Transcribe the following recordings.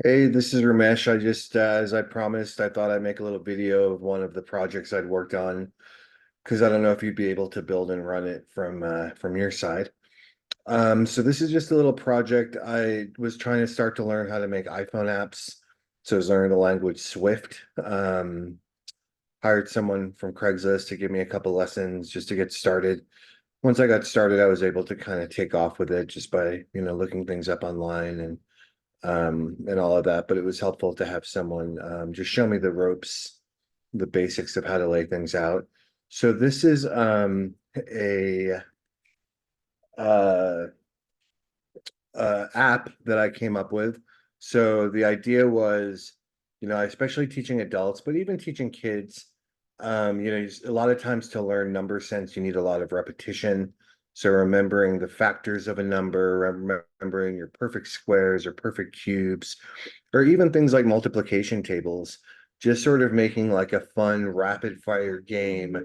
Hey, this is Ramesh. I just, as I promised, I thought I'd make a little video of one of the projects I'd worked on because I don't know if you'd be able to build and run it from your side. So this is just a little project. I was trying to start to learn how to make iPhone apps. So I was learning the language Swift. Hired someone from Craigslist to give me a couple lessons just to get started. Once I got started, I was able to kind of take off with it just by, looking things up online and all of that. But it was helpful to have someone just show me the ropes, the basics of how to lay things out. So this is a uh, app that I came up with. So the idea was, especially teaching adults, but even teaching kids, a lot of times to learn number sense, you need a lot of repetition. So remembering the factors of a number, remembering your perfect squares or perfect cubes, or even things like multiplication tables, just sort of making like a fun rapid fire game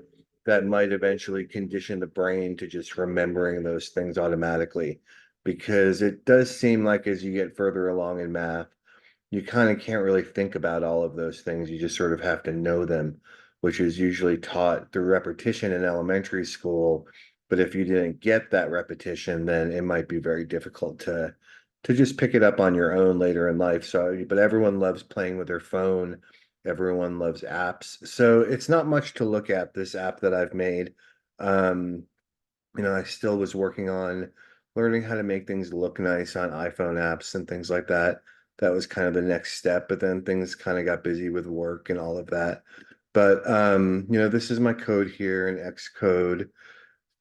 that might eventually condition the brain to just remembering those things automatically. Because it does seem like as you get further along in math, you kind of can't really think about all of those things. You just sort of have to know them, which is usually taught through repetition in elementary school. But if you didn't get that repetition, then it might be very difficult to just pick it up on your own later in life. So, but everyone loves playing with their phone. Everyone loves apps. So it's not much to look at this app that I've made. Um, I still was working on learning how to make things look nice on iPhone apps and things like that. That was kind of the next step, but then things kind of got busy with work and all of that. But this is my code here in Xcode.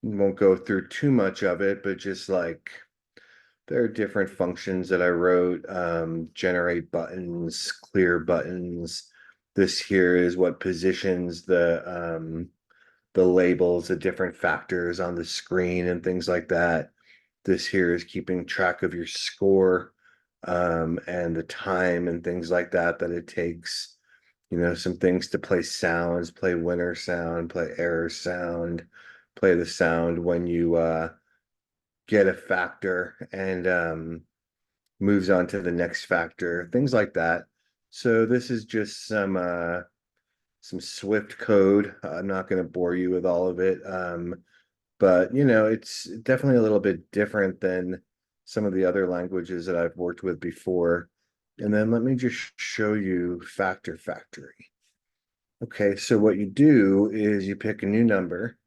Won't go through too much of it, but just like there are different functions that I wrote, generate buttons, clear buttons. This here is what positions the labels, the different factors on the screen and things like that. This here is keeping track of your score, and the time and things like that that it takes. Some things to play sounds, play winner sound, play error sound, play the sound when you get a factor and moves on to the next factor, things like that. So this is just some Swift code. I'm not going to bore you with all of it. But it's definitely a little bit different than some of the other languages that I've worked with before. And then let me just show you Factor Factory. Okay, so what you do is you pick a new number.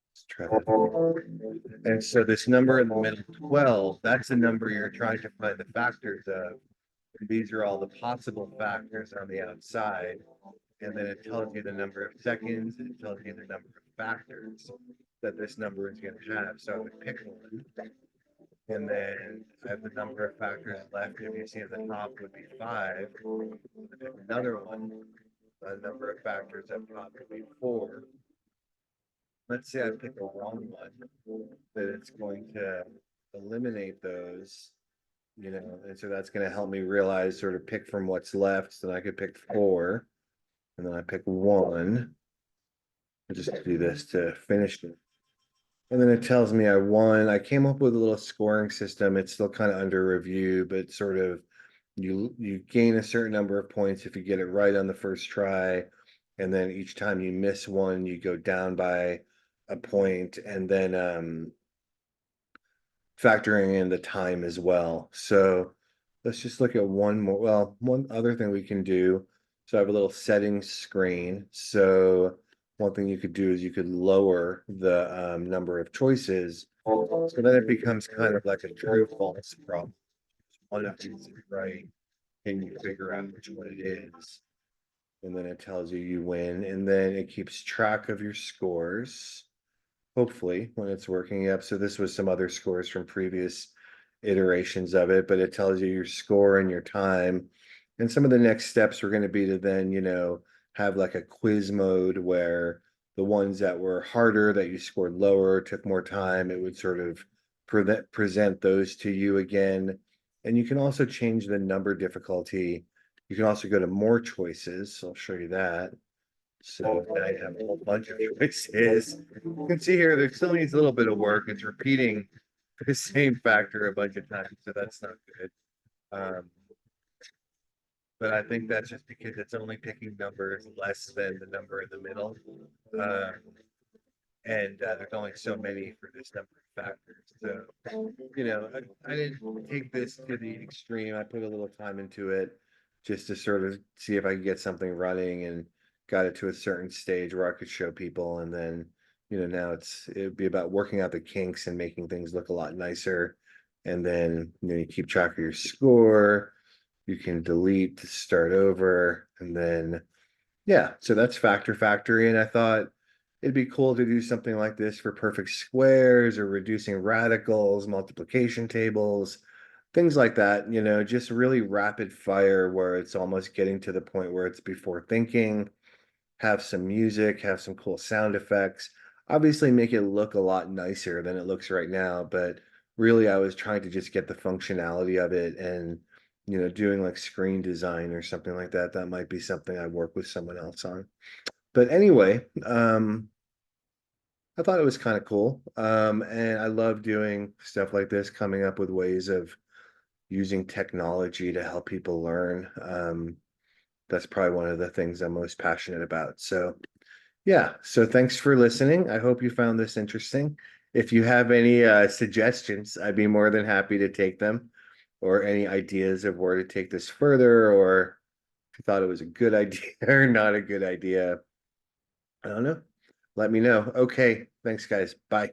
Let's try that. And so this number in the middle, 12, that's the number you're trying to find the factors of. And these are all the possible factors on the outside. And then it tells you the number of seconds, and it tells you the number of factors that this number is going to have. So I would pick one, and then I have the number of factors left. If you see at the top would be five, I pick another one, the number of factors at top would be four. Let's say I pick a wrong one, that it's going to eliminate those, and so that's going to help me realize sort of pick from what's left. So then I could pick four, and then I pick one. I just do this to finish it. And then it tells me I won. I came up with a little scoring system. It's still kind of under review, but sort of you gain a certain number of points if you get it right on the first try. And then each time you miss one, you go down by a point, and then factoring in the time as well. So let's just look at one more. Well, one other thing we can do. So I have a little settings screen. So one thing you could do is you could lower the number of choices. So then it becomes kind of like a true false problem. One of these is right. Can you figure out which one it is? And then it tells you you win. And then it keeps track of your scores, hopefully, when it's working. Yep. So this was some other scores from previous iterations of it, but it tells you your score and your time. And some of the next steps were going to be to then, have like a quiz mode where the ones that were harder, that you scored lower, took more time, it would sort of present those to you again. And you can also change the number difficulty. You can also go to more choices. So I'll show you that. So I have a whole bunch of choices. You can see here, there still needs a little bit of work. It's repeating the same factor a bunch of times, so that's not good. Um, but I think that's just because it's only picking numbers less than the number in the middle. Um, and there's only so many for this number of factors. So, I didn't take this to the extreme. I put a little time into it just to sort of see if I could get something running and got it to a certain stage where I could show people. And then, now it'd be about working out the kinks and making things look a lot nicer. And then, you keep track of your score. You can delete to start over. And then, yeah, so that's Factor Factory, and I thought it'd be cool to do something like this for perfect squares or reducing radicals, multiplication tables, things like that, just really rapid fire where it's almost getting to the point where it's before thinking, have some music, have some cool sound effects, obviously make it look a lot nicer than it looks right now, but really I was trying to just get the functionality of it and doing like screen design or something like that. That might be something I work with someone else on. But anyway, I thought it was kind of cool. And I love doing stuff like this, coming up with ways of using technology to help people learn. That's probably one of the things I'm most passionate about. So, yeah. So thanks for listening. I hope you found this interesting. If you have any suggestions, I'd be more than happy to take them, or any ideas of where to take this further, or if you thought it was a good idea or not a good idea. I don't know. Let me know. Okay. Thanks, guys. Bye.